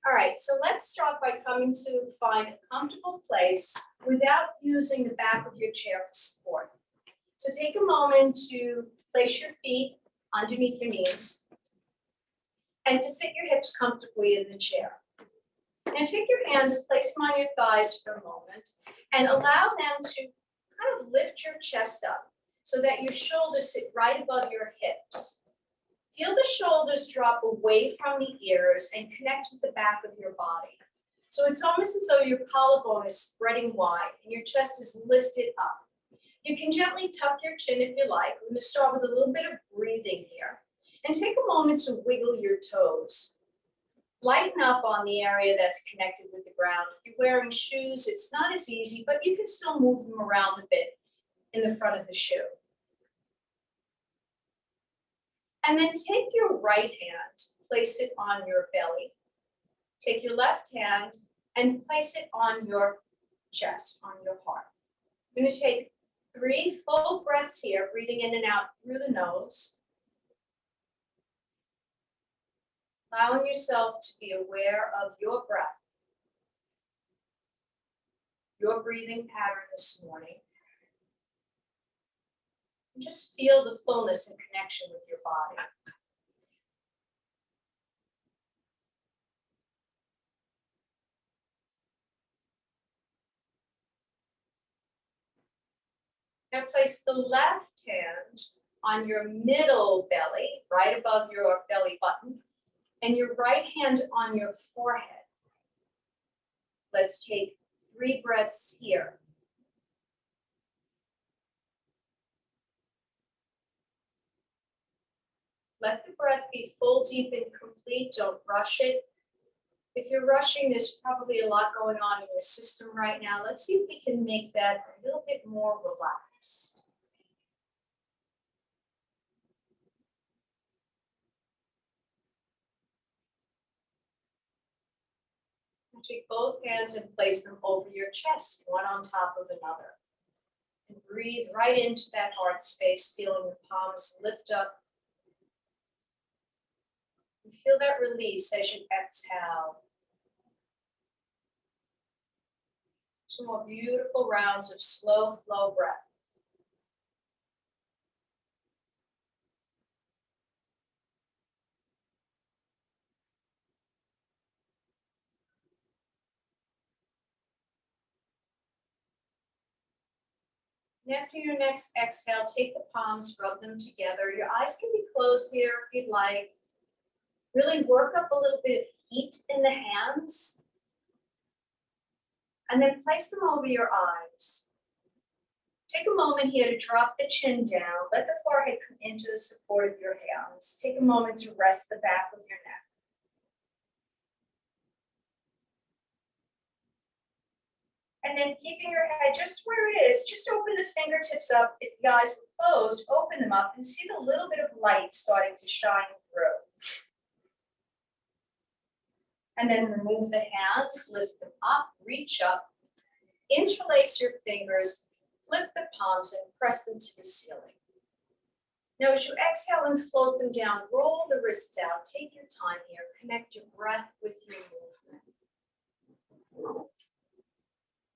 All right, so let's start by coming to find a comfortable place without using the back of your chair for support. So take a moment to place your feet underneath your knees and to sit your hips comfortably in the chair. And take your hands, place them on your thighs for a moment, and allow them to kind of lift your chest up so that your shoulders sit right above your hips. Feel the shoulders drop away from the ears and connect with the back of your body. So it's almost as though your collarbone is spreading wide and your chest is lifted up. You can gently tuck your chin if you like. We're going to start with a little bit of breathing here. And take a moment to wiggle your toes. Lighten up on the area that's connected with the ground. If you're wearing shoes, it's not as easy, but you can still move them around a bit in the front of the shoe. And then take your right hand, place it on your belly. Take your left hand and place it on your chest, on your heart. I'm going to take 3 full breaths here, breathing in and out through the nose. Allowing yourself to be aware of your breath, your breathing pattern this morning. And just feel the fullness and connection with your body. Now place the left hand on your middle belly, right above your belly button, and your right hand on your forehead. Let's take 3 breaths here. Let the breath be full, deep, and complete. Don't rush it. If you're rushing, there's probably a lot going on in your system right now. Let's see if we can make that a little bit more relaxed. Take both hands and place them over your chest, one on top of another. And breathe right into that heart space, feeling the palms lift up. And feel that release as you exhale. 2 more beautiful rounds of slow flow breath. And after your next exhale, take the palms, rub them together. Your eyes can be closed here if you'd like. Really work up a little bit of heat in the hands. And then place them over your eyes. Take a moment here to drop the chin down. Let the forehead come into the support of your hands. Take a moment to rest the back of your neck. And then keeping your head just where it is, just open the fingertips up. If the eyes were closed, open them up and see the little bit of light starting to shine through. And then remove the hands, lift them up, reach up, interlace your fingers, flip the palms and press them to the ceiling. Now as you exhale and float them down, roll the wrists out, take your time here, connect your breath with your movement.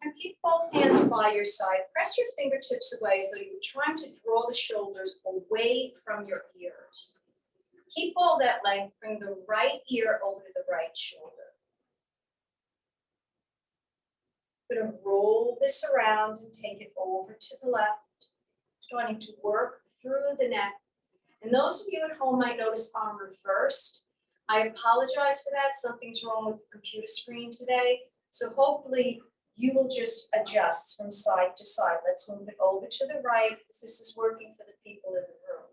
And keep both hands by your side. Press your fingertips away as though you're trying to draw the shoulders away from your ears. Keep all that length, bring the right ear over to the right shoulder. I'm going to roll this around and take it over to the left, starting to work through the neck. And those of you at home might notice I'm reversed. I apologize for that. Something's wrong with the computer screen today. So hopefully you will just adjust from side to side. Let's move it over to the right because this is working for the people in the room.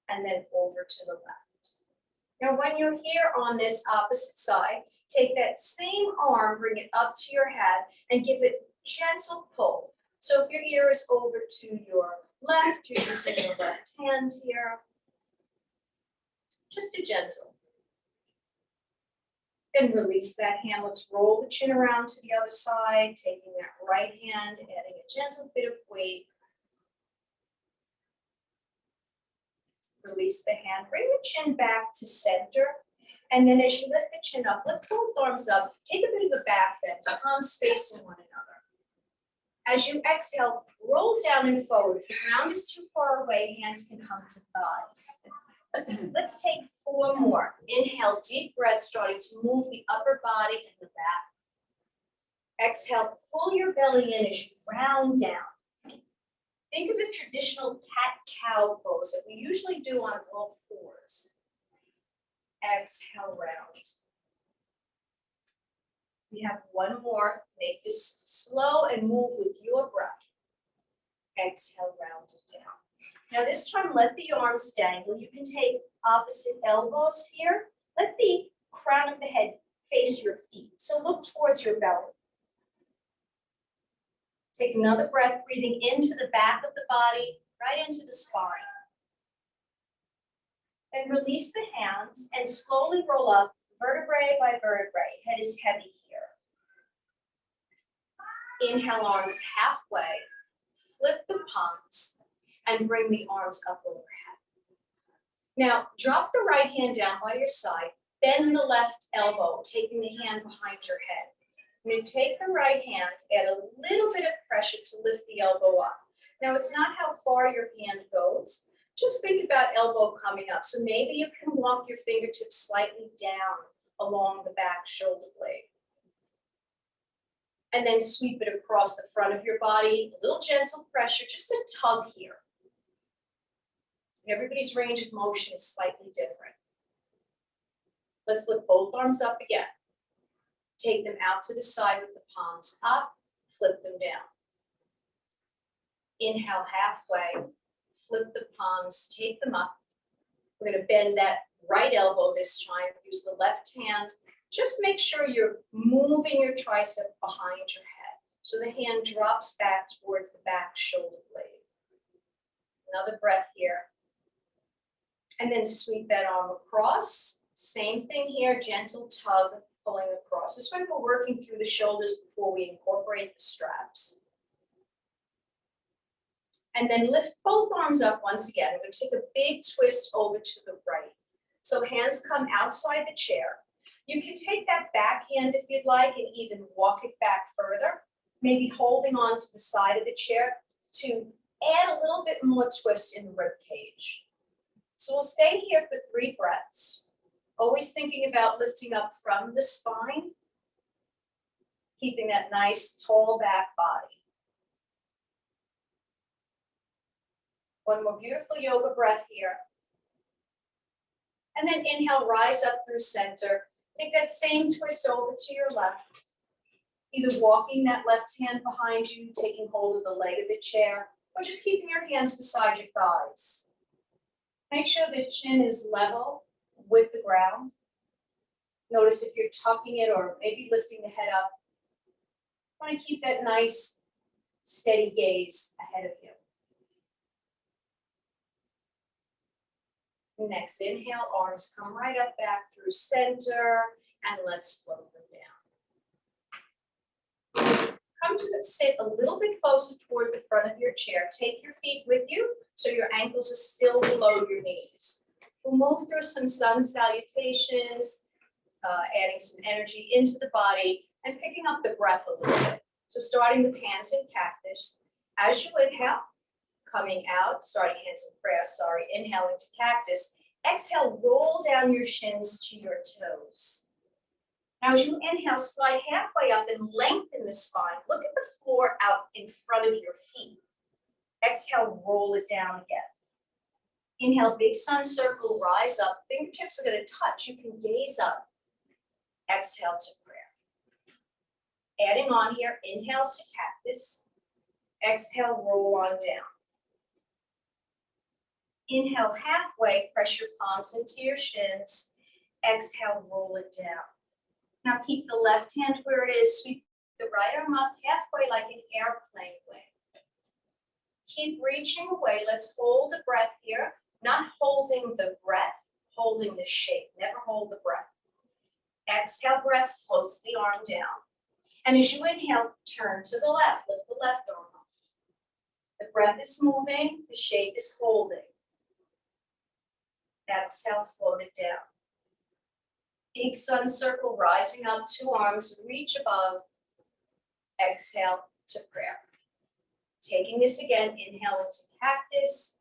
And then over to the left. Now when you're here on this opposite side, take that same arm, bring it up to your head and give it gentle pull. So if your ear is over to your left, you're using your left hand here. Just a gentle. Then release that hand. Let's roll the chin around to the other side, taking that right hand, adding a gentle bit of weight. Release the hand, bring the chin back to center. And then as you lift the chin up, lift both arms up, take a bit of a back bend, palms facing one another. As you exhale, roll down and forward. If the ground is too far away, hands can come to thighs. Let's take 4 more. Inhale, deep breath, starting to move the upper body and the back. Exhale, pull your belly in as you round down. Think of a traditional cat-cow pose that we usually do on all fours. Exhale, round. We have 1 more. Make this slow and move with your breath. Exhale, round it down. Now this time, let the arms dangle. You can take opposite elbows here. Let the crown of the head face your feet. So look towards your belly. Take another breath, breathing into the back of the body, right into the spine. Then release the hands and slowly roll up vertebrae by vertebrae. Head is heavy here. Inhale, arms halfway. Flip the palms and bring the arms up overhead. Now, drop the right hand down by your side. Bend the left elbow, taking the hand behind your head. You're going to take the right hand, add a little bit of pressure to lift the elbow up. Now, it's not how far your hand goes. Just think about elbow coming up. So maybe you can walk your fingertips slightly down along the back shoulder blade. And then sweep it across the front of your body. A little gentle pressure, just a tug here. Everybody's range of motion is slightly different. Let's lift both arms up again. Take them out to the side with the palms up, flip them down. Inhale halfway, flip the palms, take them up. We're going to bend that right elbow this time. Use the left hand. Just make sure you're moving your tricep behind your head. So the hand drops back towards the back shoulder blade. Another breath here. And then sweep that arm across. Same thing here, gentle tug, pulling across. This way we're working through the shoulders before we incorporate the straps. And then lift both arms up once again. We're going to take a big twist over to the right. So hands come outside the chair. You can take that back hand if you'd like and even walk it back further, maybe holding on to the side of the chair to add a little bit more twist in the rib cage. So we'll stay here for 3 breaths, always thinking about lifting up from the spine, keeping that nice tall back body. One more beautiful yoga breath here. And then inhale, rise up through center. Take that same twist over to your left. Either walking that left hand behind you, taking hold of the leg of the chair, or just keeping your hands beside your thighs. Make sure the chin is level with the ground. Notice if you're tucking it or maybe lifting the head up. You want to keep that nice, steady gaze ahead of you. Next, inhale, arms come right up back through center, and let's float them down. Come to sit a little bit closer toward the front of your chair. Take your feet with you so your ankles are still below your knees. We'll move through some sun salutations, adding some energy into the body and picking up the breath a little bit. So starting with hands in cactus. As you inhale, coming out, starting hands in prayer, inhaling to cactus. Exhale, roll down your shins to your toes. Now as you inhale, slide halfway up and lengthen the spine. Look at the floor out in front of your feet. Exhale, roll it down again. Inhale, big sun circle, rise up. Fingertips are going to touch. You can gaze up. Exhale to prayer. Adding on here, inhale to cactus. Exhale, roll on down. Inhale halfway, press your palms into your shins. Exhale, roll it down. Now keep the left hand where it is. Sweep the right arm up halfway like an airplane wing. Keep reaching away. Let's hold a breath here. Not holding the breath, holding the shape. Never hold the breath. Exhale, breath floats the arm down. And as you inhale, turn to the left. Lift the left arm up. The breath is moving. The shape is holding. Exhale, float it down. Big sun circle rising up, 2 arms reach above. Exhale to prayer. Taking this again, inhale into cactus.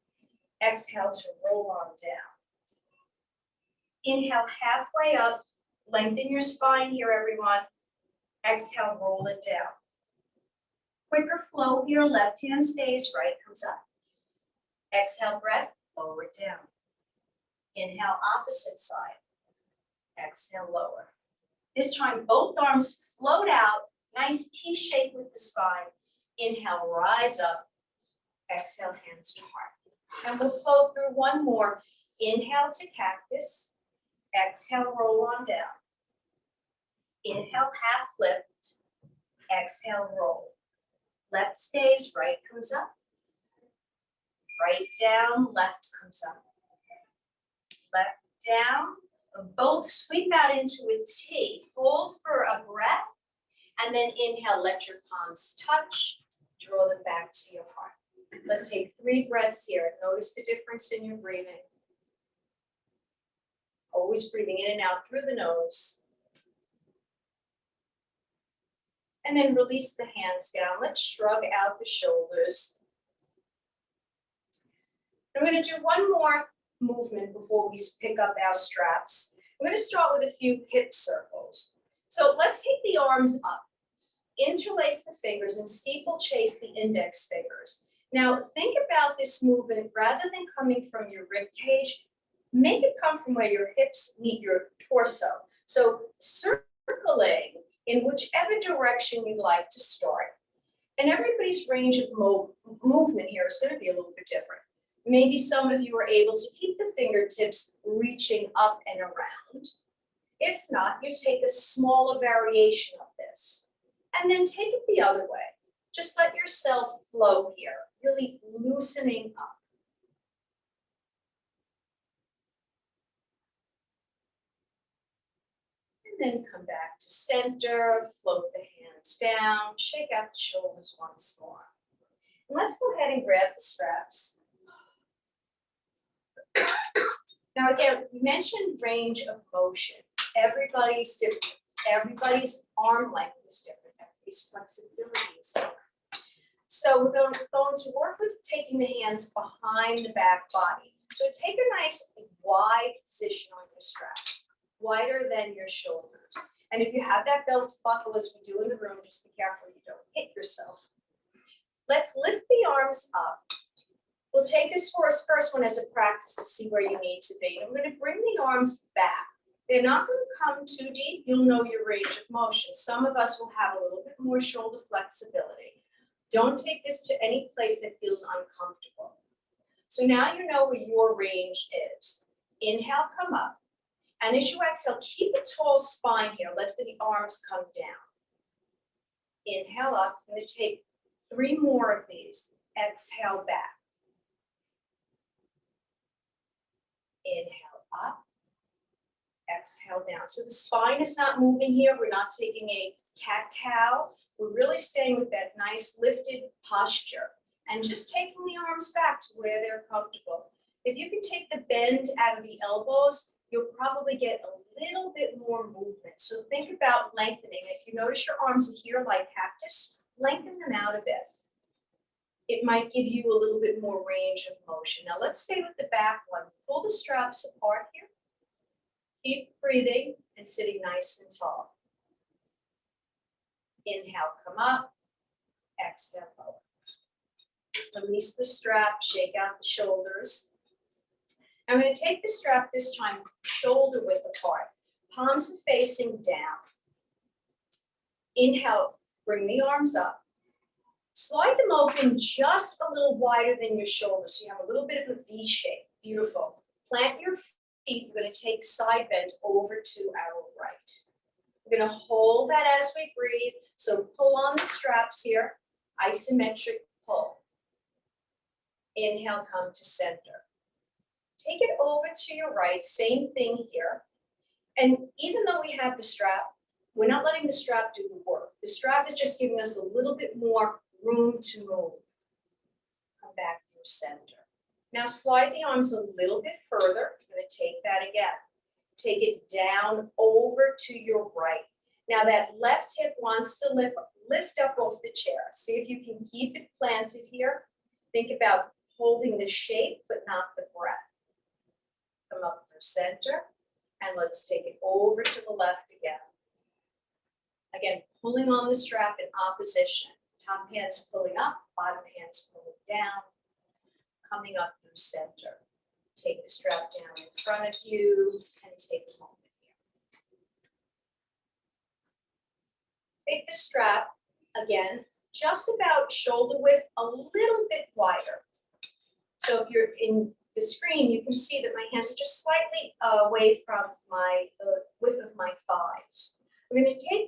Exhale to roll on down. Inhale halfway up, lengthen your spine here, everyone. Exhale, roll it down. Quicker flow here, left hand stays, right comes up. Exhale, breath, lower it down. Inhale, opposite side. Exhale, lower. This time, both arms float out, nice T shape with the spine. Inhale, rise up. Exhale, hands to heart. And we'll flow through one more. Inhale to cactus. Exhale, roll on down. Inhale, half lift. Exhale, roll. Left stays, right comes up. Right down, left comes up. Left down. Both sweep out into a T. Hold for a breath. And then inhale, let your palms touch. Draw them back to your heart. Let's take 3 breaths here. Notice the difference in your breathing. Always breathing in and out through the nose. And then release the hands down. Let's shrug out the shoulders. I'm going to do one more movement before we pick up our straps. I'm going to start with a few hip circles. So let's take the arms up. Interlace the fingers and steeplechase the index fingers. Now think about this movement rather than coming from your rib cage, make it come from where your hips meet your torso. So circling in whichever direction you'd like to start. And everybody's range of movement here is going to be a little bit different. Maybe some of you are able to keep the fingertips reaching up and around. If not, you take a smaller variation of this. And then take it the other way. Just let yourself flow here, really loosening up. And then come back to center, float the hands down, shake out the shoulders once more. And let's go ahead and grab the straps. Now again, we mentioned range of motion. Everybody's different. Everybody's arm length is different. Everybody's flexibility is different. So we're going to work with taking the hands behind the back body. So take a nice wide position on your strap, wider than your shoulders. And if you have that belt buckle, as we do in the room, just be careful you don't hit yourself. Let's lift the arms up. We'll take this first one as a practice to see where you need to be. I'm going to bring the arms back. They're not going to come too deep. You'll know your range of motion. Some of us will have a little bit more shoulder flexibility. Don't take this to any place that feels uncomfortable. So now you know where your range is. Inhale, come up. And as you exhale, keep a tall spine here. Let the arms come down. Inhale up. I'm going to take 3 more of these. Exhale back. Inhale up. Exhale down. So the spine is not moving here. We're not taking a cat-cow. We're really staying with that nice lifted posture and just taking the arms back to where they're comfortable. If you can take the bend out of the elbows, you'll probably get a little bit more movement. So think about lengthening. If you notice your arms are here like cactus, lengthen them out a bit. It might give you a little bit more range of motion. Now let's stay with the back one. Pull the straps apart here. Keep breathing and sitting nice and tall. Inhale, come up. Exhale, lower. Release the strap, shake out the shoulders. I'm going to take the strap this time shoulder width apart. Palms are facing down. Inhale, bring the arms up. Slide them open just a little wider than your shoulders, so you have a little bit of a V shape. Beautiful. Plant your feet. We're going to take side bend over to our right. We're going to hold that as we breathe. So pull on the straps here. Isometric pull. Inhale, come to center. Take it over to your right. Same thing here. And even though we have the strap, we're not letting the strap do the work. The strap is just giving us a little bit more room to move. Come back through center. Now slide the arms a little bit further. I'm going to take that again. take it down over to your right. Now that left hip wants to lift up off the chair. See if you can keep it planted here. Think about holding the shape, but not the breath. Come up through center, and let's take it over to the left again. Again, pulling on the strap in opposition. Top hand's pulling up, bottom hand's pulling down, coming up through center. Take the strap down in front of you and take a moment here. Take the strap, again, just about shoulder width, a little bit wider. So if you're in the screen, you can see that my hands are just slightly away from the width of my thighs. We're going to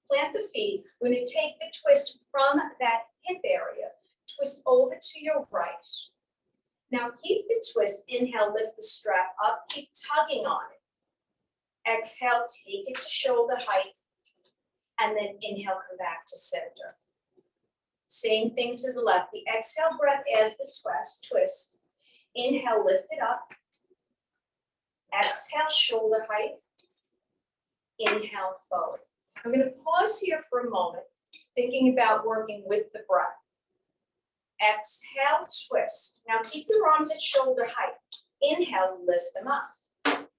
plant the feet. We're going to take the twist from that hip area, twist over to your right. Now keep the twist, inhale, lift the strap up, keep tugging on it. Exhale, take it to shoulder height, and then inhale, come back to center. Same thing to the left. The exhale breath adds the twist. Inhale, lift it up. Exhale, shoulder height. Inhale, forward. I'm going to pause here for a moment, thinking about working with the breath. Exhale, twist. Now keep your arms at shoulder height. Inhale, lift them up.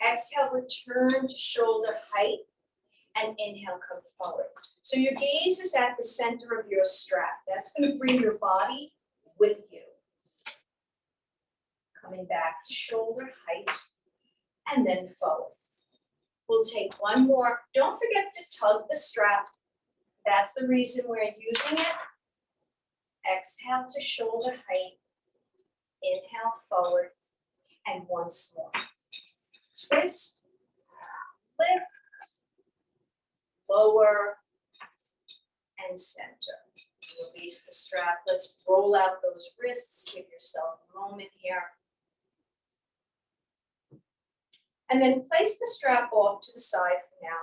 Exhale, return to shoulder height. And inhale, come forward. So your gaze is at the center of your strap. That's going to bring your body with you. Coming back to shoulder height and then forward. We'll take one more. Don't forget to tug the strap. That's the reason we're using it. Exhale to shoulder height. Inhale forward. And once more. Twist, lift, lower, and center. Release the strap. Let's roll out those wrists. Give yourself a moment here. And then place the strap off to the side for now.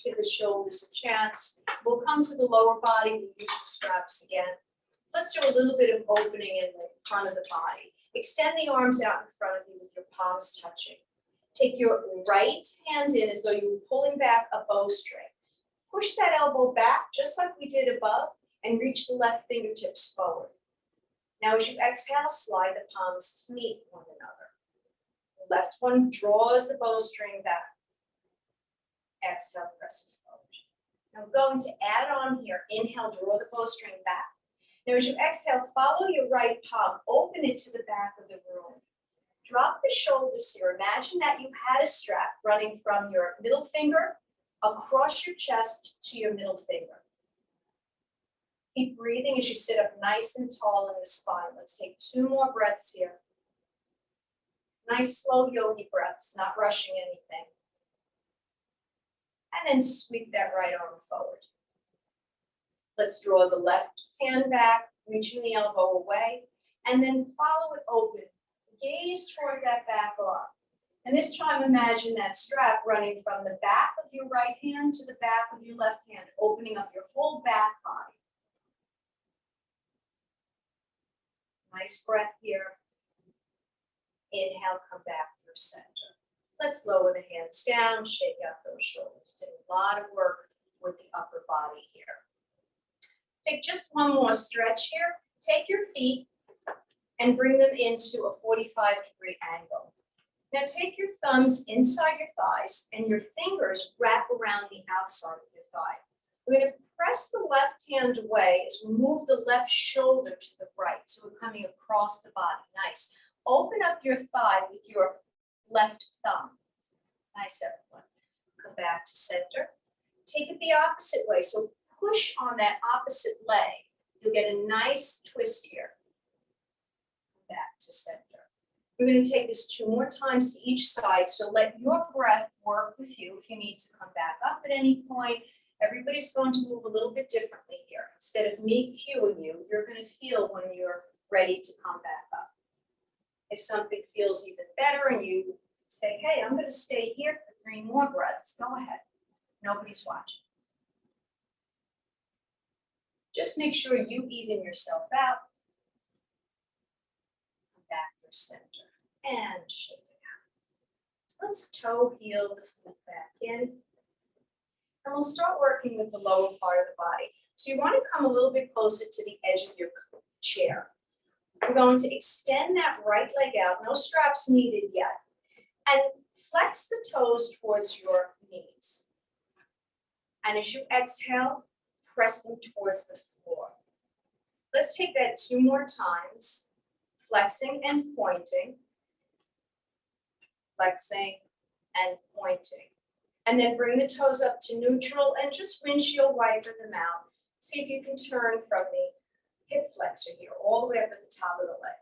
Give the shoulders a chance. We'll come to the lower body. We'll use the straps again. Let's do a little bit of opening in the front of the body. Extend the arms out in front of you with your palms touching. Take your right hand in as though you were pulling back a bowstring. Push that elbow back, just like we did above, and reach the left fingertips forward. Now as you exhale, slide the palms to meet one another. The left one draws the bowstring back. Exhale, press it forward. Now I'm going to add on here. Inhale, draw the bowstring back. Now as you exhale, follow your right palm, open it to the back of the room. Drop the shoulders here. Imagine that you had a strap running from your middle finger across your chest to your middle finger. Keep breathing as you sit up nice and tall in the spine. Let's take 2 more breaths here. Nice slow yogi breaths, not rushing anything. And then sweep that right arm forward. Let's draw the left hand back, reaching the elbow away, and then follow it open. Gaze toward that back arm. And this time imagine that strap running from the back of your right hand to the back of your left hand, opening up your whole back body. Nice breath here. Inhale, come back through center. Let's lower the hands down, shake out those shoulders. Did a lot of work with the upper body here. Take just one more stretch here. Take your feet and bring them into a 45-degree angle. Now take your thumbs inside your thighs and your fingers wrap around the outside of your thigh. We're going to press the left hand away as we move the left shoulder to the right. So we're coming across the body. Nice. Open up your thigh with your left thumb. Nice, everyone. Come back to center. Take it the opposite way. So push on that opposite leg. You'll get a nice twist here. Back to center. We're going to take this 2 more times to each side. So let your breath work with you if you need to come back up at any point. Everybody's going to move a little bit differently here. Instead of me cueing you, you're going to feel when you're ready to come back up. If something feels even better and you say, hey, I'm going to stay here for 3 more breaths, go ahead. Nobody's watching. Just make sure you even yourself out. Come back through center and shake it out. Let's toe heel the foot back in. And we'll start working with the lower part of the body. So you want to come a little bit closer to the edge of your chair. We're going to extend that right leg out, no straps needed yet. And flex the toes towards your knees. And as you exhale, press them towards the floor. Let's take that 2 more times, flexing and pointing, flexing and pointing. And then bring the toes up to neutral and just windshield wiper them out. See if you can turn from the hip flexor here, all the way up at the top of the leg.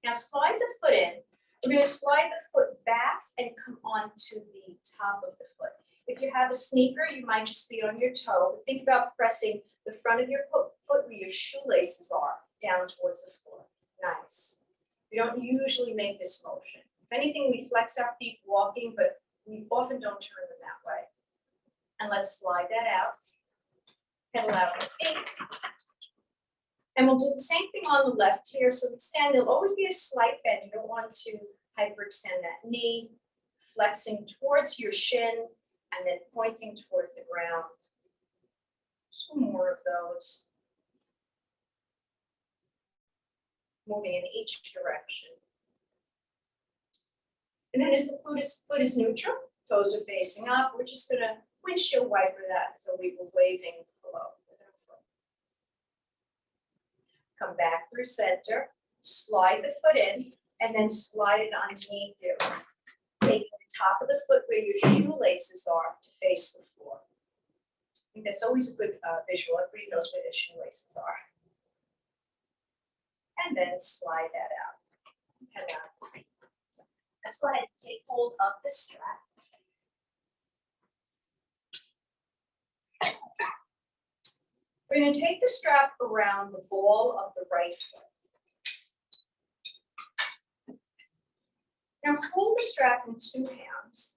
Now slide the foot in. We're going to slide the foot back and come onto the top of the foot. If you have a sneaker, you might just be on your toe. But think about pressing the front of your foot where your shoelaces are down towards the floor. Nice. We don't usually make this motion. If anything, we flex our feet walking, but we often don't turn them that way. And let's slide that out. Pedal out on the feet. And we'll do the same thing on the left here. So extend, there'll always be a slight bend. You don't want to hyperextend that knee, flexing towards your shin, and then pointing towards the ground. 2 more of those. Moving in each direction. And then as the foot is neutral, toes are facing up, we're just gonna windshield wiper that so we were waving below. Come back through center, slide the foot in, and then slide it underneath you. Taking the top of the foot where your shoelaces are to face the floor. I think that's always a good visual. Everybody knows where their shoelaces are. And then slide that out. And out. Let's go ahead and take hold of the strap. We're going to take the strap around the ball of the right foot. Now hold the strap in 2 hands.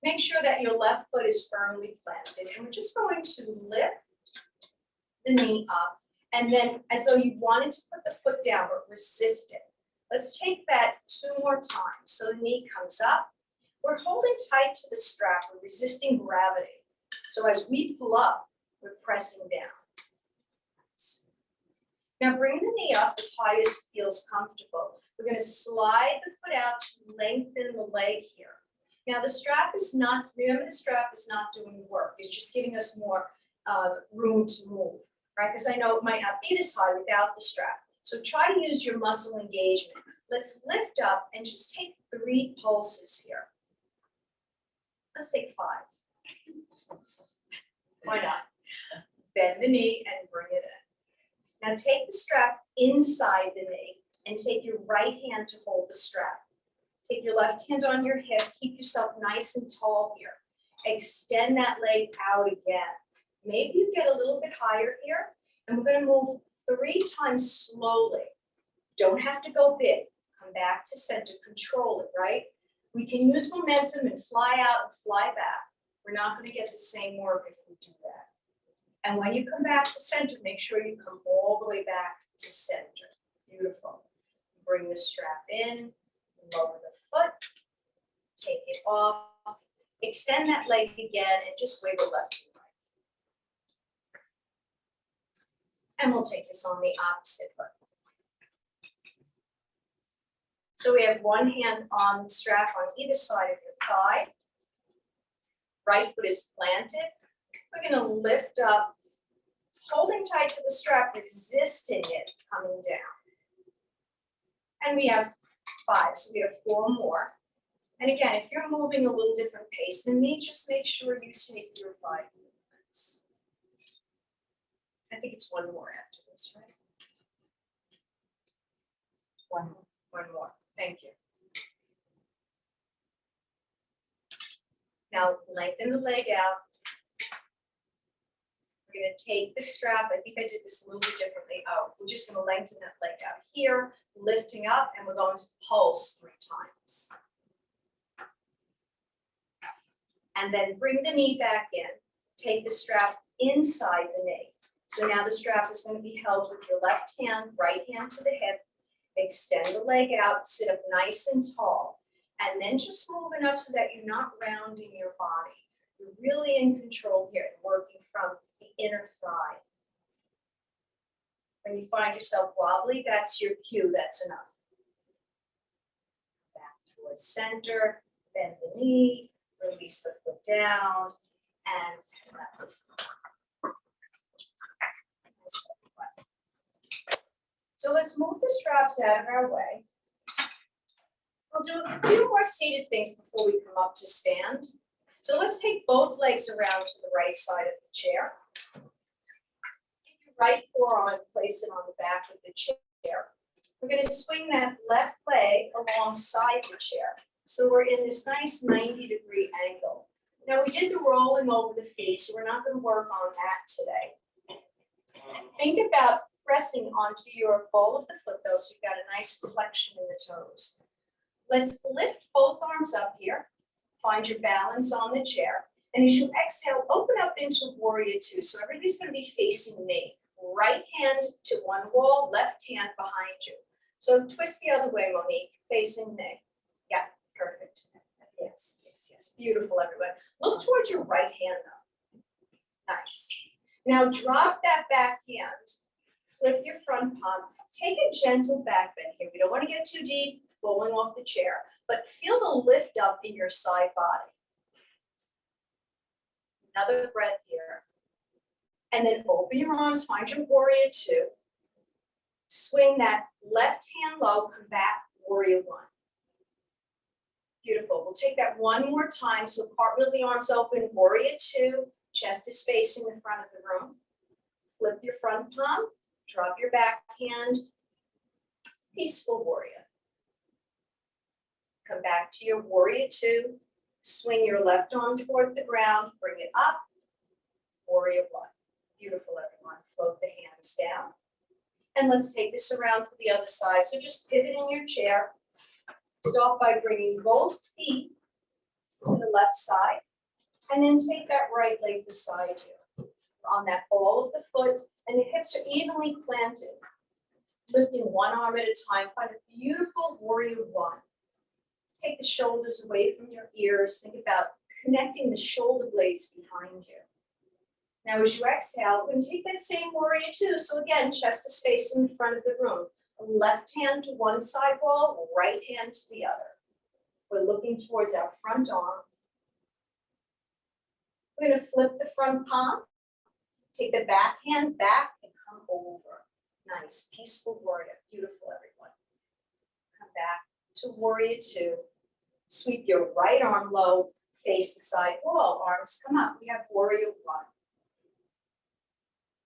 Make sure that your left foot is firmly planted. And we're just going to lift the knee up. And then as though you wanted to put the foot down, but resist it. Let's take that 2 more times. So the knee comes up. We're holding tight to the strap. We're resisting gravity. So as we pull up, we're pressing down. Now bring the knee up as high as feels comfortable. We're going to slide the foot out to lengthen the leg here. Now the strap is not, remember the strap is not doing work. It's just giving us more room to move, right? Because I know it might not be this high without the strap. So try to use your muscle engagement. Let's lift up and just take 3 pulses here. Let's take 5. Why not? Bend the knee and bring it in. Now take the strap inside the knee and take your right hand to hold the strap. Take your left hand on your hip, keep yourself nice and tall here. Extend that leg out again. Maybe you get a little bit higher here, and we're gonna move 3 times slowly. Don't have to go big. Come back to center, control it, right? We can use momentum and fly out and fly back. We're not gonna get the same work if we do that. And when you come back to center, make sure you come all the way back to center. Beautiful. Bring the strap in, lower the foot, take it off, extend that leg again, and just wiggle left and right. And we'll take this on the opposite foot. So we have one hand on the strap on either side of your thigh. Right foot is planted. We're going to lift up, holding tight to the strap, resisting it coming down. And we have 5, so we have 4 more. And again, if you're moving a little different pace than me, just make sure you take your 5 movements. I think it's 1 more after this, right? One more. Thank you. Now lengthen the leg out. We're going to take the strap. I think I did this a little bit differently. Oh, we're just going to lengthen that leg out here, lifting up, and we're going to pulse 3 times. And then bring the knee back in. Take the strap inside the knee. So now the strap is going to be held with your left hand, right hand to the hip, Extend the leg out, sit up nice and tall, and then just move enough so that you're not rounding your body. You're really in control here and working from the inner thigh. When you find yourself wobbly, that's your cue, that's enough. Back towards center, bend the knee, release the foot down, and left. So let's move the straps out of our way. We'll do a few more seated things before we come up to stand. So let's take both legs around to the right side of the chair. Keep your right forearm and place it on the back of the chair. We're going to swing that left leg alongside the chair. So we're in this nice 90-degree angle. Now we did the rolling over the feet, so we're not going to work on that today. Think about pressing onto your ball of the foot though, so you've got a nice flexion in the toes. Let's lift both arms up here. Find your balance on the chair. And as you exhale, open up into warrior two. So everybody's going to be facing me. Right hand to one wall, left hand behind you. So twist the other way, Monique, facing me. Yeah, perfect. Yes, yes, yes. Beautiful, everyone. Look towards your right hand though. Nice. Now drop that back hand. Flip your front palm. Take a gentle back bend here. We don't want to get too deep, falling off the chair, but feel the lift up in your side body. Another breath here. And then open your arms, find your warrior two. Swing that left hand low, come back, warrior one. Beautiful. We'll take that one more time. So cartwheel the arms open, warrior two, chest is facing the front of the room. Flip your front palm, drop your back hand, peaceful warrior. Come back to your warrior two, swing your left arm towards the ground, bring it up, warrior one. Beautiful, everyone. Float the hands down. And let's take this around to the other side. So just pivot in your chair. Start by bringing both feet to the left side, and then take that right leg beside you on that ball of the foot, and the hips are evenly planted. Lifting one arm at a time, find a beautiful warrior one. Take the shoulders away from your ears. Think about connecting the shoulder blades behind you. Now, as you exhale, we're going to take that same warrior two. So again, chest is facing the front of the room. Left hand to one side wall, right hand to the other. We're looking towards our front arm. We're going to flip the front palm. Take the back hand back and come over. Nice, peaceful warrior. Beautiful, everyone. Come back to warrior two. Sweep your right arm low, face the side wall. Arms come up. We have warrior one.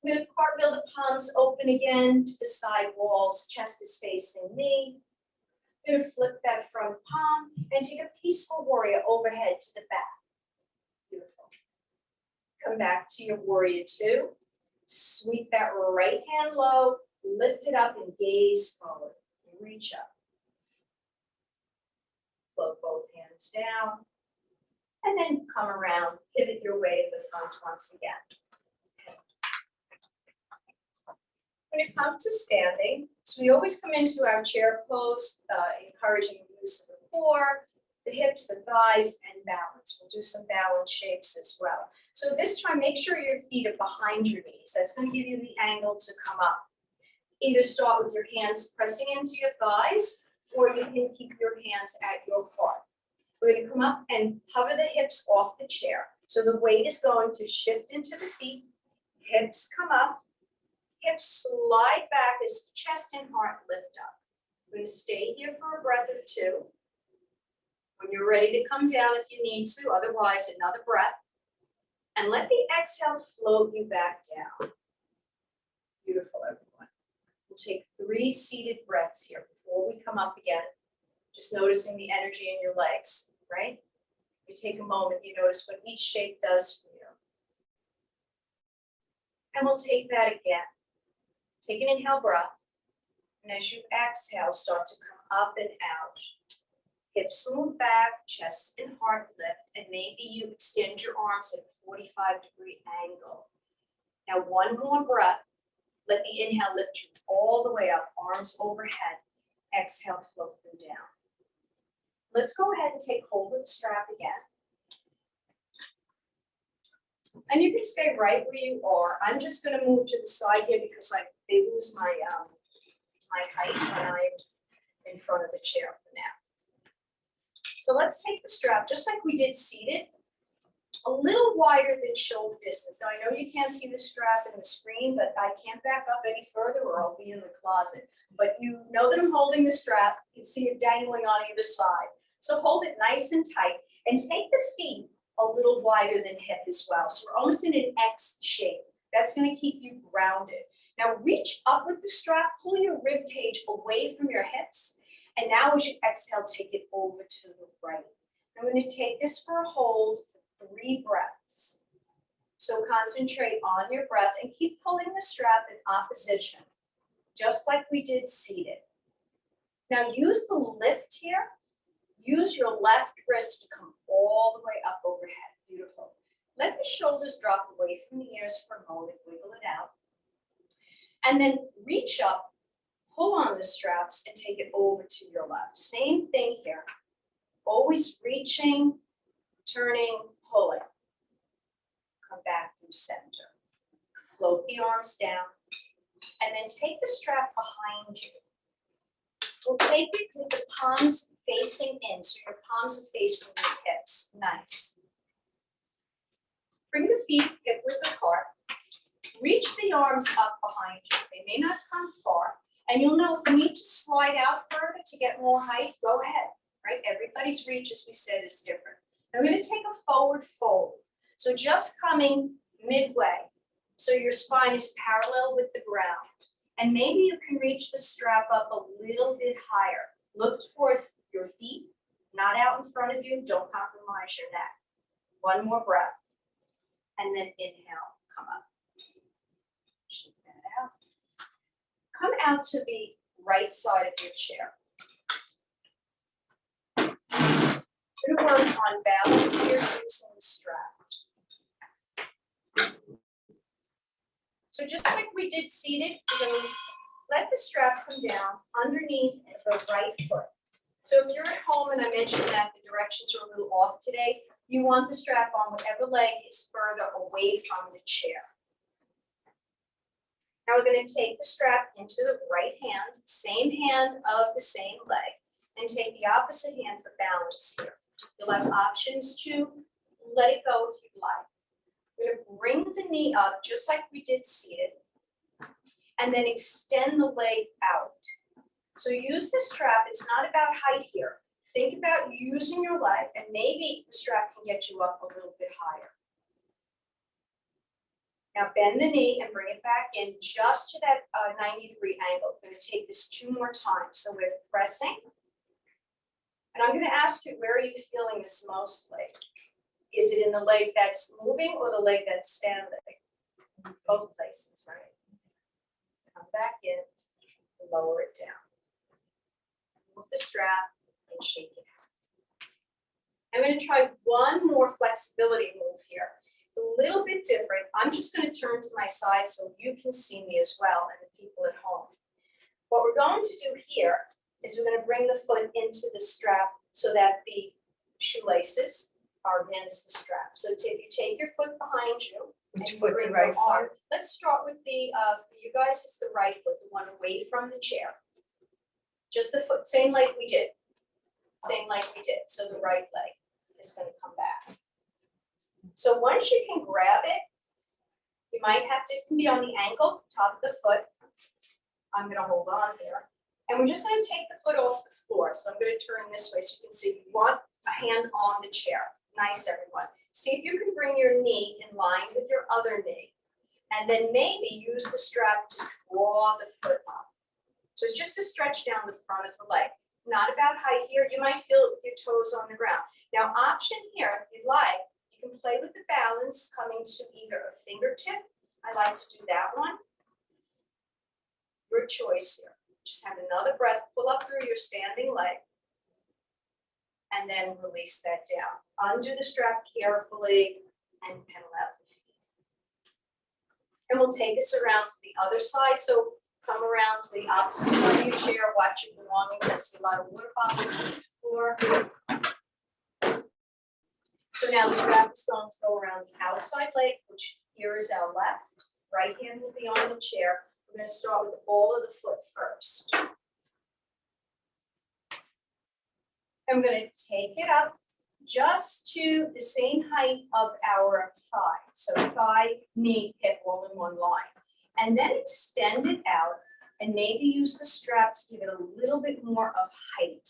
We're going to cartwheel the palms open again to the side walls. Chest is facing me. We're going to flip that front palm and take a peaceful warrior overhead to the back. Beautiful. Come back to your warrior two. Sweep that right hand low, lift it up and gaze forward. Reach up. Float both hands down. And then come around, pivot your way to the front once again. When it comes to standing, so we always come into our chair pose, encouraging the use of the core, the hips, the thighs, and balance. We'll do some balance shapes as well. So this time, make sure your feet are behind your knees. That's going to give you the angle to come up. Either start with your hands pressing into your thighs, or you can keep your hands at your heart. We're going to come up and hover the hips off the chair. So the weight is going to shift into the feet, hips come up, hips slide back as chest and heart lift up. We're going to stay here for a breath or two. When you're ready to come down if you need to, otherwise another breath. And let the exhale float you back down. Beautiful, everyone. We'll take 3 seated breaths here before we come up again. Just noticing the energy in your legs, right? You take a moment, you notice what each shape does for you. And we'll take that again. Take an inhale breath, and as you exhale, start to come up and out. Hips move back, chest and heart lift, and maybe you extend your arms at a 45-degree angle. Now, one more breath. Let the inhale lift you all the way up, arms overhead. exhale, float them down. Let's go ahead and take hold of the strap again. And you can stay right where you are. I'm just going to move to the side here because they lose my my height when I'm in front of the chair for now. So let's take the strap, just like we did seated, a little wider than shoulder distance. Now I know you can't see the strap in the screen, but I can't back up any further or I'll be in the closet. But you know that I'm holding the strap. You can see it dangling on either side. So hold it nice and tight and take the feet a little wider than hip as well. So we're almost in an X shape. That's going to keep you grounded. Now reach up with the strap, pull your rib cage away from your hips. And now as you exhale, take it over to the right. I'm going to take this for a hold for 3 breaths. So concentrate on your breath and keep pulling the strap in opposition, just like we did seated. Now use the lift here. Use your left wrist to come all the way up overhead. Beautiful. Let the shoulders drop away from the ears for a moment. Wiggle it out. And then reach up, pull on the straps, and take it over to your left. Same thing here. Always reaching, turning, pulling. Come back through center. Float the arms down. And then take the strap behind you. We'll take it with the palms facing in, so your palms are facing your hips. Nice. Bring the feet hip width apart. Reach the arms up behind you. They may not come far. And you'll know if you need to slide out further to get more height, go ahead, right? Everybody's reach, as we said, is different. Now we're going to take a forward fold. So just coming midway, so your spine is parallel with the ground. And maybe you can reach the strap up a little bit higher. Look towards your feet, not out in front of you. Don't compromise your neck. One more breath. And then inhale, come up. Shake that out. Come out to the right side of your chair. We're going to work on balance here using the strap. So just like we did seated, we're going to let the strap come down underneath the right foot. So if you're at home, and I mentioned that the directions are a little off today, you want the strap on whatever leg is further away from the chair. Now we're going to take the strap into the right hand, same hand of the same leg, and take the opposite hand for balance here. You'll have options to let it go if you'd like. We're going to bring the knee up just like we did seated, and then extend the leg out. So use the strap. It's not about height here. Think about using your leg, and maybe the strap can get you up a little bit higher. Now bend the knee and bring it back in just to that 90-degree angle. We're going to take this 2 more times. So we're pressing. And I'm going to ask you, where are you feeling this mostly? Is it in the leg that's moving or the leg that's standing? Both places, right? Come back in, lower it down. Move the strap and shake it out. I'm going to try one more flexibility move here. A little bit different. I'm just going to turn to my side so you can see me as well and the people at home. What we're going to do here is we're going to bring the foot into the strap so that the shoelaces are against the strap. So if you take your foot behind you, Which and foot, bring the right your arm. foot? Let's start with the, for you guys, it's the right foot, the one away from the chair. Just the foot, same like we did. Same like we did. So the right leg is going to come back. So once you can grab it, you might have to, it can be on the ankle, top of the foot. I'm going to hold on here. And we're just going to take the foot off the floor. So I'm going to turn this way so you can see. You want a hand on the chair. Nice, everyone. See if you can bring your knee in line with your other knee. And then maybe use the strap to draw the foot up. So it's just to stretch down the front of the leg. Not about height here. You might feel it with your toes on the ground. Now, option here, if you'd like, you can play with the balance coming to either a fingertip. I like to do that one. Your choice here. Just have another breath. Pull up through your standing leg. And then release that down. Undo the strap carefully and pedal out the feet. And we'll take this around to the other side. So Come around to the opposite side of your chair, watch your belongings. I see a lot of water bottles on the floor. So now the strap is going to go around the outside leg, which here is our left. Right hand will be on the chair. We're going to start with the ball of the foot first. I'm going to take it up just to the same height of our thigh. So thigh, knee, hip all in one line. And then extend it out and maybe use the strap to give it a little bit more of height.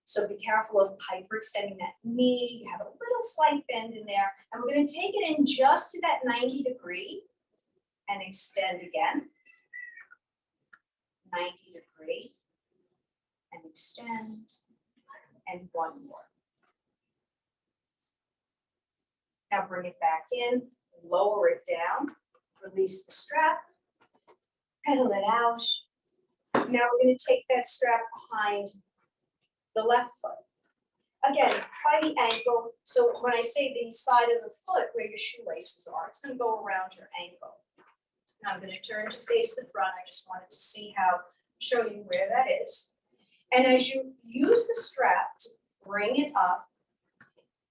So be careful of hyperextending that knee. You have a little slight bend in there. And we're going to take it in just to that 90 degree and extend again. 90 degree and extend. And one more. Now bring it back in, lower it down, release the strap, pedal it out. Now we're going to take that strap behind the left foot. Again, by the ankle. So when I say the side of the foot where your shoelaces are, it's going to go around your ankle. Now I'm going to turn to face the front. I just wanted to see show you where that is. And as you use the strap to bring it up,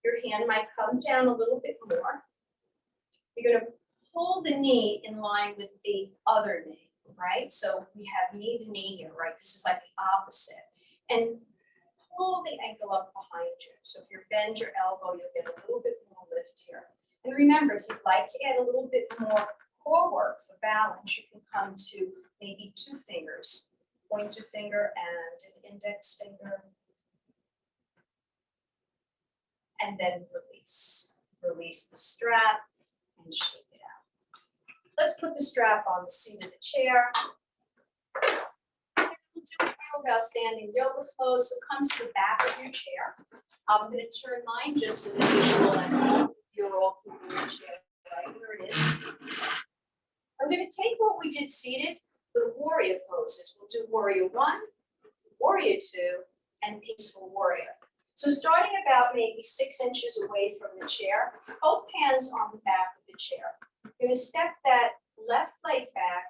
your hand might come down a little bit more. You're going to pull the knee in line with the other knee, right? So we have knee to knee here, right? This is like the opposite. And pull the ankle up behind you. So if you bend your elbow, you'll get a little bit more lift here. And remember, if you'd like to add a little bit more core work for balance, you can come to maybe 2 fingers. Pointer finger and an index finger. And then release. Release the strap and shake it out. Let's put the strap on the seat of the chair. We'll do a few of our standing yoga flows. So come to the back of your chair. I'm going to turn mine just so the visual and you're all keeping your chair right where it is. I'm going to take what we did seated, the warrior poses. We'll do warrior 1, warrior 2, and peaceful warrior. So starting about maybe 6 inches away from the chair, both hands on the back of the chair. You're going to step that left leg back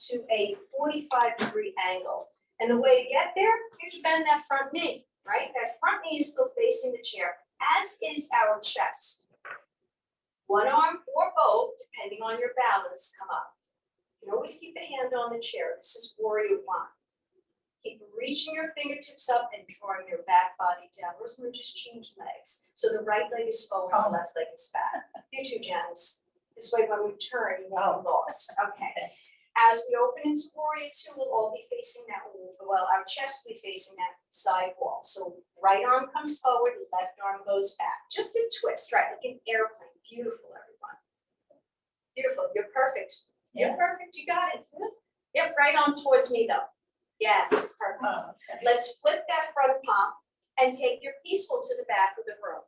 to a 45-degree angle. And the way to get there, you have to bend that front knee, right? That front knee is still facing the chair, as is our chest. One arm or both, depending on your balance, come up. You can always keep a hand on the chair. This is warrior 1. Keep reaching your fingertips up and drawing your back body down. We're going to just change legs. So the right leg is forward, the left leg is back. You too, Janice. This way when we turn, you won't be lost. Okay. As we open into warrior 2, we'll all be facing that wall. Well, our chest will be facing that side wall. So right arm comes forward, left arm goes back. Just a twist, right? Like an airplane. Beautiful, everyone. Beautiful. You're perfect. You're perfect. You got it. Yep, right on towards me though. Yes, perfect. Oh, okay. Let's flip that front palm and take your peaceful to the back of the room.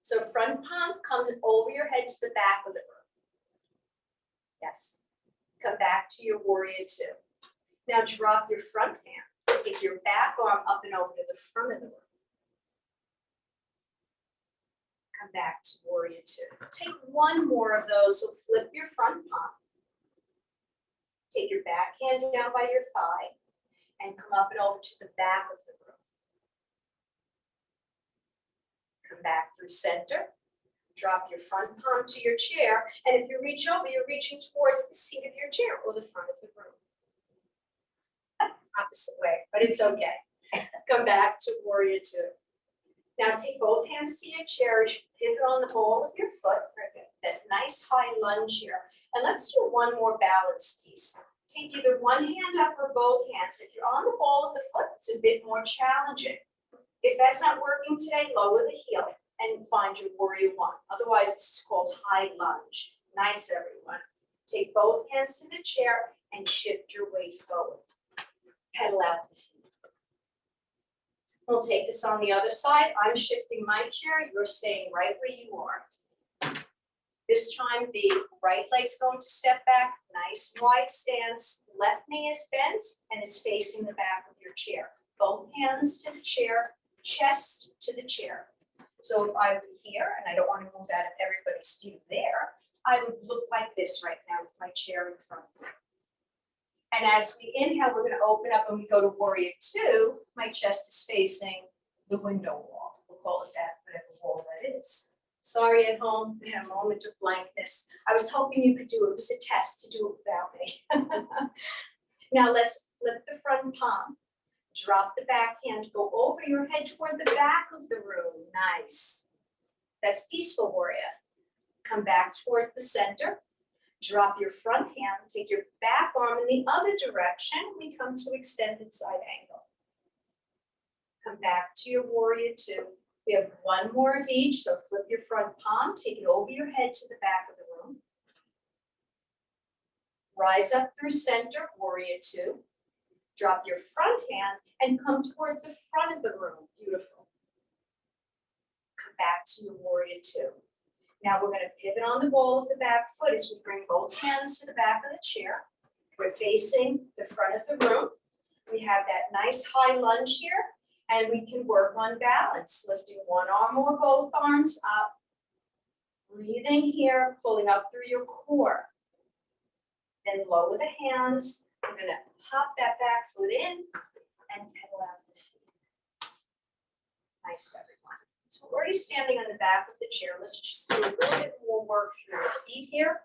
So front palm comes over your head to the back of the room. Yes. Come back to your warrior 2. Now drop your front hand. Take your back arm up and over to the front of the room. Come back to warrior 2. Take one more of those. So flip your front palm. Take your back hand down by your thigh and come up and over to the back of the room. Come back through center. Drop your front palm to your chair. And if you reach over, you're reaching towards the seat of your chair or the front of the room. Opposite way, but it's okay. Come back to warrior 2. Now take both hands to your chair as you pivot on the ball of your foot. That nice high lunge here. And let's do one more balance piece. Take either one hand up or both hands. If you're on the ball of the foot, it's a bit more challenging. If that's not working today, lower the heel and find your warrior 1. Otherwise, this is called high lunge. Nice, everyone. Take both hands to the chair and shift your weight forward. Pedal out the feet. We'll take this on the other side. I'm shifting my chair. You're staying right where you are. This time, the right leg's going to step back. Nice wide stance. Left knee is bent and it's facing the back of your chair. Both hands to the chair, chest to the chair. So if I were here, and I don't want to move out of everybody's view there, I would look like this right now with my chair in front of me. And as we inhale, we're gonna open up and we go to warrior two. My chest is facing the window wall. We'll call it that, whatever wall that is. Sorry at home, we had a moment of blankness. I was hoping you could do it. It was a test to do it without me. Now let's flip the front palm. Drop the back hand, go over your head toward the back of the room. Nice. That's peaceful warrior. Come back towards the center. Drop your front hand, take your back arm in the other direction. We come to extended side angle. Come back to your warrior two. We have one more of each, so flip your front palm, take it over your head to the back of the room. Rise up through center, warrior two. Drop your front hand and come towards the front of the room. Beautiful. Come back to your warrior two. Now we're going to pivot on the ball of the back foot as we bring both hands to the back of the chair. We're facing the front of the room. We have that nice high lunge here, and we can work on balance, lifting one arm or both arms up. Breathing here, pulling up through your core. Then lower the hands. We're going to pop that back foot in and pedal out the feet. Nice, everyone. So we're already standing on the back of the chair. Let's just do a little bit more work through the feet here.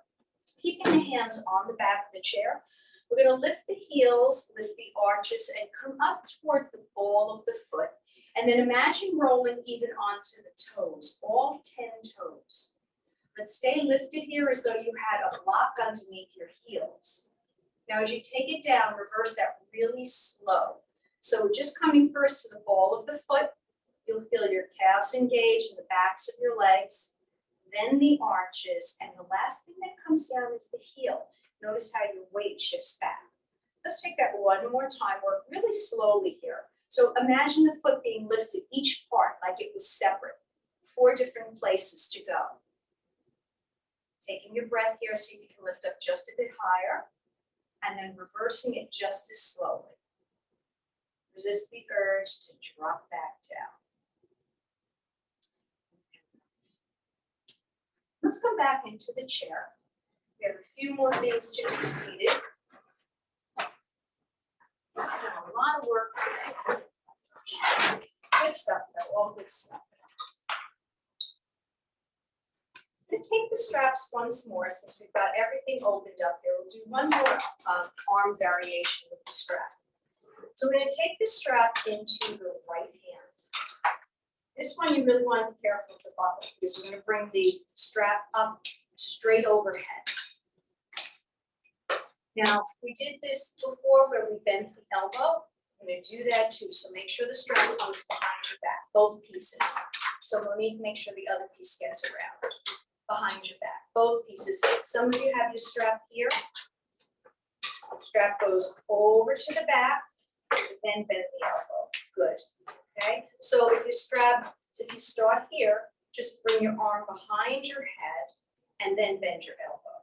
Keeping the hands on the back of the chair. We're going to lift the heels, lift the arches, and come up towards the ball of the foot. And then imagine rolling even onto the toes, all 10 toes. Let's stay lifted here as though you had a block underneath your heels. Now, as you take it down, reverse that really slow. So we're just coming first to the ball of the foot. You'll feel your calves engage in the backs of your legs, then the arches, and the last thing that comes down is the heel. Notice how your weight shifts back. Let's take that one more time. Work really slowly here. So imagine the foot being lifted, each part like it was separate. 4 different places to go. Taking your breath here, see if you can lift up just a bit higher, and then reversing it just as slowly. Resist the urge to drop back down. Let's come back into the chair. We have a few more things to do seated. We've done a lot of work today. Good stuff though, all good stuff. I'm going to take the straps once more since we've got everything opened up here. We'll do one more arm variation with the strap. So we're going to take the strap into the right hand. This one you really want to be careful with the buckle because we're going to bring the strap up straight overhead. Now, we did this before where we bent the elbow. I'm going to do that too. So make sure the strap comes behind your back, both pieces. So we'll need to make sure the other piece gets around behind your back, both pieces. Some of you have your strap here. Strap goes over to the back, then bend the elbow. Good. Okay. So if you start here, just bring your arm behind your head and then bend your elbow.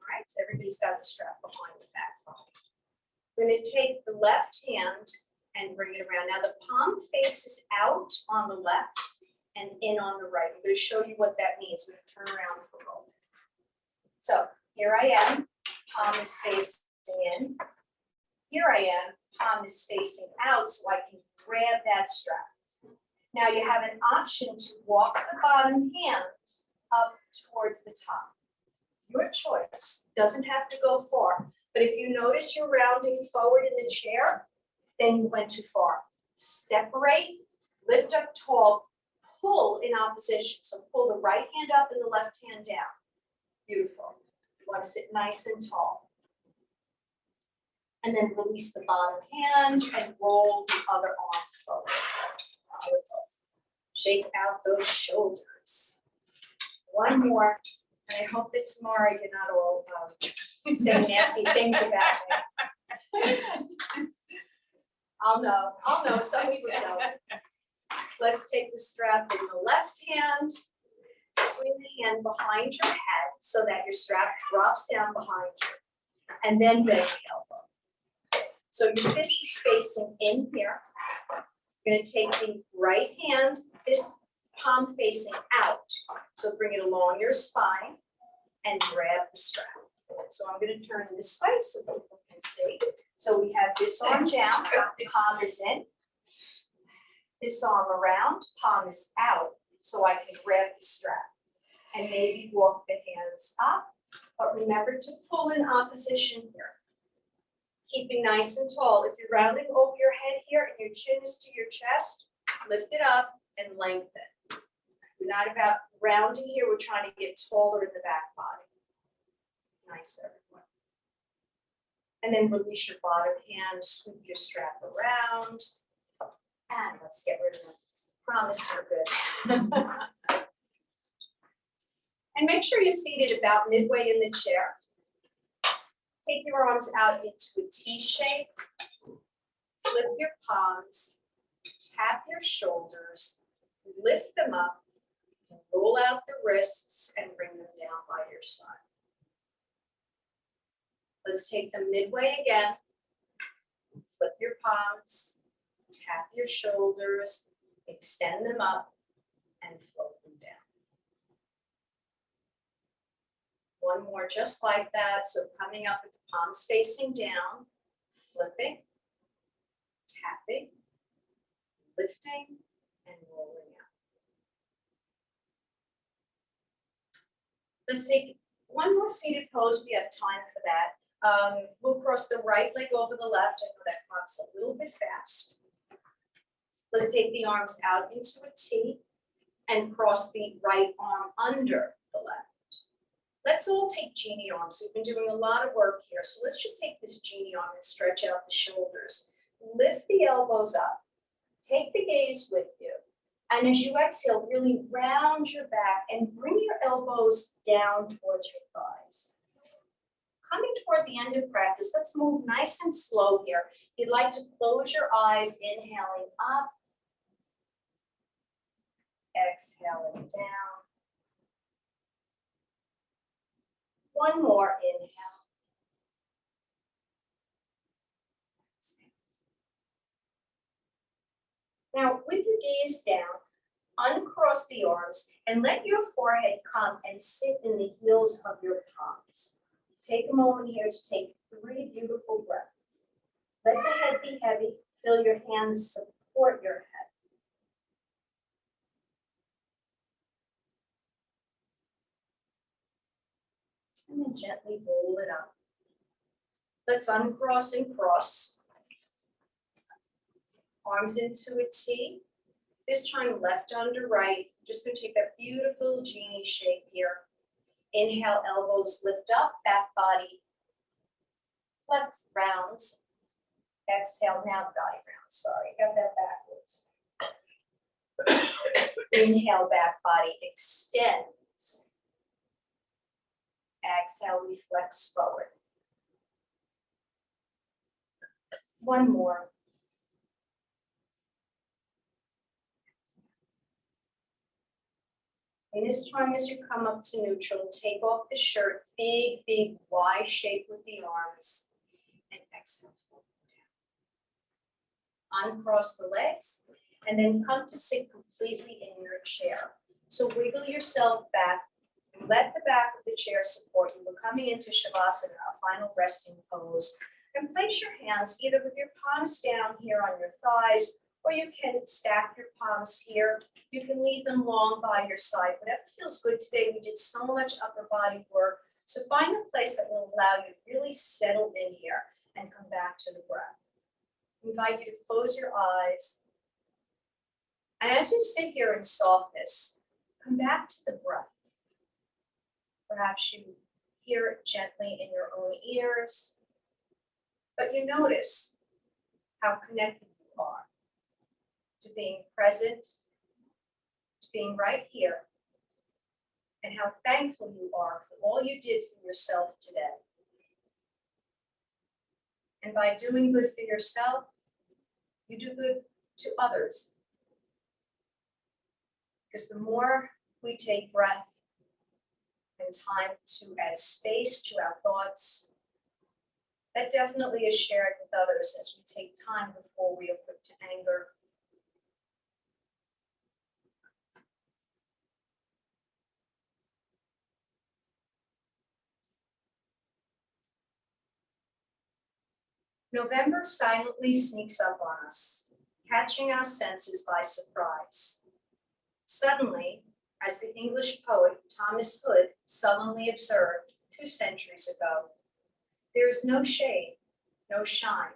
All right. So everybody's got the strap behind the back. We're going to take the left hand and bring it around. Now the palm faces out on the left and in on the right. I'm going to show you what that means. We're going to turn around for a moment. So here I am, palm is facing in. Here I am, palm is facing out so I can grab that strap. Now you have an option to walk the bottom hand up towards the top. Your choice, doesn't have to go far. But if you notice you're rounding forward in the chair, then you went too far. Separate, lift up tall, pull in opposition. So pull the right hand up and the left hand down. Beautiful. You want to sit nice and tall. And then release the bottom hand and roll the other arm forward. Shake out those shoulders. One more. And I hope that tomorrow you're not all say nasty things about me. I'll know, some people know. Let's take the strap in the left hand, swing the hand behind your head so that your strap drops down behind you, and then bend the elbow. So your fist is facing in here. You're going to take the right hand, fist palm facing out. So bring it along your spine and grab the strap. So I'm going to turn this way so people and see. So we have this arm down, palm is in. This arm around, palm is out, so I can grab the strap. And maybe walk the hands up, but remember to pull in opposition here. Keeping nice and tall. If you're rounding over your head here and your chin is to your chest, lift it up and lengthen. We're not about rounding here, we're trying to get taller in the back body. Nice, everyone. And then release your bottom hand, scoop your strap around. And let's get rid of it. Promise you're good. And make sure you're seated about midway in the chair. Take your arms out into a T shape. Flip your palms. Tap your shoulders. Lift them up. Roll out the wrists and bring them down by your side. Let's take them midway again. Flip your palms. Tap your shoulders. Extend them up and float them down. One more just like that. So coming up with the palms facing down, flipping, tapping, lifting, and rolling out. Let's take one more seated pose. We have time for that. We'll cross the right leg over the left. I know that clock's a little bit fast. Let's take the arms out into a T and cross the right arm under the left. Let's all take genie arms. We've been doing a lot of work here. So let's just take this genie arm and stretch out the shoulders. Lift the elbows up. Take the gaze with you. And as you exhale, really round your back and bring your elbows down towards your thighs. Coming toward the end of practice, let's move nice and slow here. If you'd like to close your eyes, inhaling up, exhaling down. One more inhale. Now, with your gaze down, uncross the arms and let your forehead come and sit in the heels of your palms. Take a moment here to take 3 beautiful breaths. Let the head be heavy. Feel your hands support your head. And then gently roll it up. Let's uncross and cross. Arms into a T. This time left under right. Just going to take that beautiful genie shape here. Inhale, elbows lift up, back body flex, rounds. Exhale, now body rounds. Sorry, got that backwards. Inhale, back body extends. Exhale, we flex forward. One more. And this time as you come up to neutral, take off the shirt, big, big Y shape with the arms, and exhale, fold down. Uncross the legs, and then come to sit completely in your chair. So wiggle yourself back, let the back of the chair support you. We're coming into Shavasana, a final resting pose. And place your hands either with your palms down here on your thighs, or you can stack your palms here. You can leave them long by your side. Whatever feels good today. We did so much upper body work. So find a place that will allow you to really settle in here and come back to the breath. I invite you to close your eyes. And as you sit here in softness, come back to the breath. Perhaps you hear it gently in your own ears, but you notice how connected you are to being present, to being right here, and how thankful you are for all you did for yourself today. And by doing good for yourself, you do good to others. Because the more we take breath and time to add space to our thoughts, that definitely is shared with others as we take time before we are quick to anger. November silently sneaks up on us, catching our senses by surprise. Suddenly, as the English poet Thomas Hood sullenly observed 2 centuries ago, there is no shade, no shine,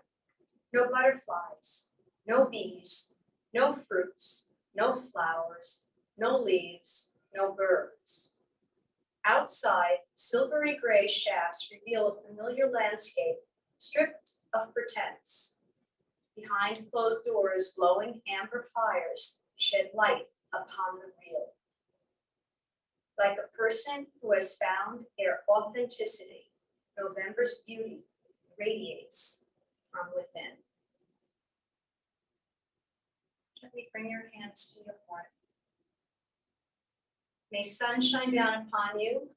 no butterflies, no bees, no fruits, no flowers, no leaves, no birds. Outside, silvery gray shafts reveal a familiar landscape stripped of pretense. Behind closed doors, glowing amber fires shed light upon the real. Like a person who has found their authenticity, November's beauty radiates from within. Gently bring your hands to your heart. May sun shine down upon you,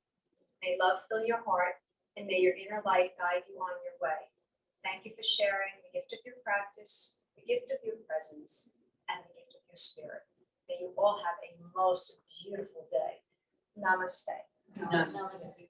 may love fill your heart, and may your inner light guide you on your way. Thank you for sharing the gift of your practice, the gift of your presence, and the gift of your spirit. May you all have a most beautiful day. Namaste. Namaste.